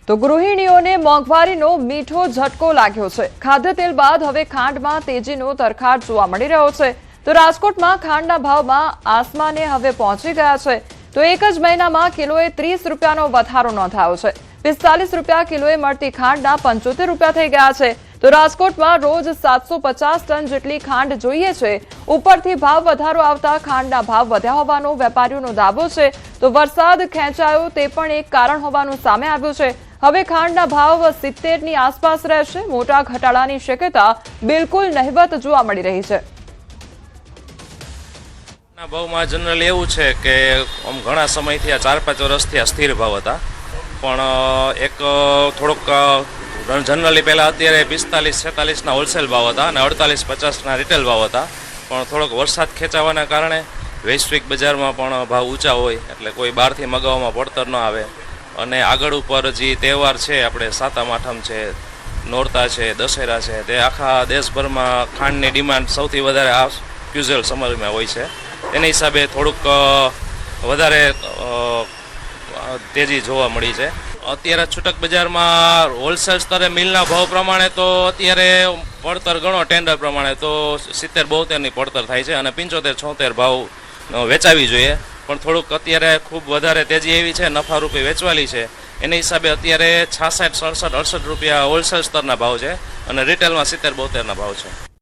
તો ગૃહિણીઓને મોંઘવારીનો મીઠો ઝટકો લાગ્યો છે। ખાદ્ય તેલ બાદ હવે ખાંડમાં તેજીનો તરખાટ જોવા મળી રહ્યો છે। તો રાજકોટમાં ખાંડના ભાવમાં આસમાને હવે પહોંચી ગયા છે। તો એક જ મહિનામાં કિલોએ 30 રૂપિયાનો વધારો નોંધાયો છે। 45 રૂપિયા કિલોએ મળતી ખાંડના 75 રૂપિયા થઈ ગયા છે। તો રાજકોટમાં રોજ 750 ટન જેટલી ખાંડ જોઈએ છે। ઉપરથી ભાવ વધારો આવતા ખાંડના ભાવ વધ્યા હોવાનો વેપારીઓનો દાવો છે। તો વરસાદ ખેંચાયો તે પણ એક કારણ હોવાનું સામે આવ્યું છે। હવે ખાંડના ભાવ 70 ની આસપાસ રહેશે। મોટા ઘટાડાની શક્યતા બિલકુલ નહિવત જોવા મળી રહી છે। ભાવમાં જનરલ એવું છે કે ઘણા સમયથી આ 4-5 વર્ષથી આ સ્થિર ભાવ હતા, પણ એક થોડોક જનરલી પહેલાં અત્યારે 45-46ના હોલસેલ ભાવ હતા અને 48-50ના રિટેલ ભાવ હતા, પણ થોડોક વરસાદ ખેંચાવાના કારણે વૈશ્વિક બજારમાં પણ ભાવ ઊંચા હોય એટલે કોઈ બહારથી મગાવવામાં પડતર ન આવે અને આગળ ઉપર જે તહેવાર છે આપણે સાતમ આઠમ છે, નોરતા છે, દશેરા છે, તે આખા દેશભરમાં ખાંડની ડિમાન્ડ સૌથી વધારે આ ક્યુઝલ સમરમાં હોય છે। એના હિસાબે થોડુંક વધારે તેજી જોવા મળી છે। અત્યારે છૂટક બજારમાં હોલસેલ સ્તરે મિલના ભાવ પ્રમાણે તો અત્યારે પડતર ગણો ટેન્ડર પ્રમાણે તો 70-72ની પડતર થાય છે અને 75-76 ભાવ વેચાવી જોઈએ, પણ થોડુંક અત્યારે ખૂબ વધારે તેજી એવી છે, નફારૂપી વેચવાલી છે। એના હિસાબે અત્યારે 66, 67, 68 રૂપિયા હોલસેલ સ્તરના ભાવ છે અને રિટેલમાં 70-72ના ભાવ છે।